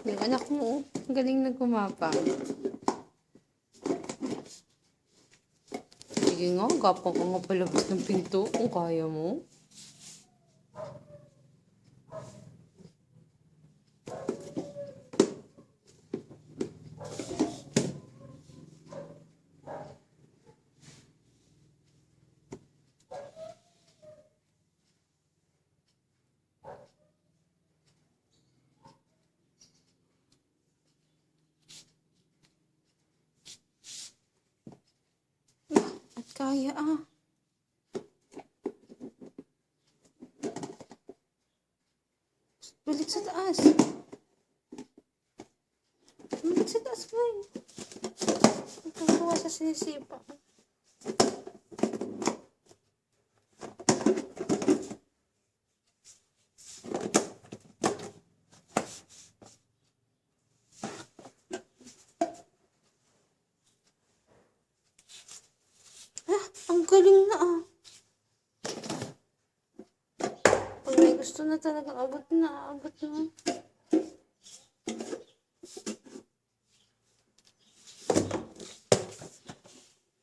Yung anak mo, ang galing na gumapang. Sige nga, gapang ka nga palabas ng pinto kung kaya mo. At kaya Balik sa taas. Balik sa taas, boy. Nagkakawa sa sinisipa. Ang galing na Pag may gusto na talagang abot na.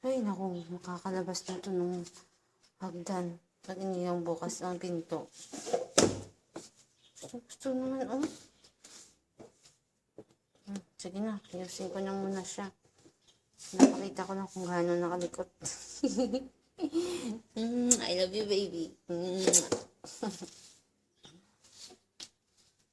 Ay, naku, makakalabas na ito nung hagdan. Pag iniyang bukas ang pinto. Gusto naman, Sige na, ayusin ko na muna siya. Napakita ko na kung gaano nakalikot. I love you, baby.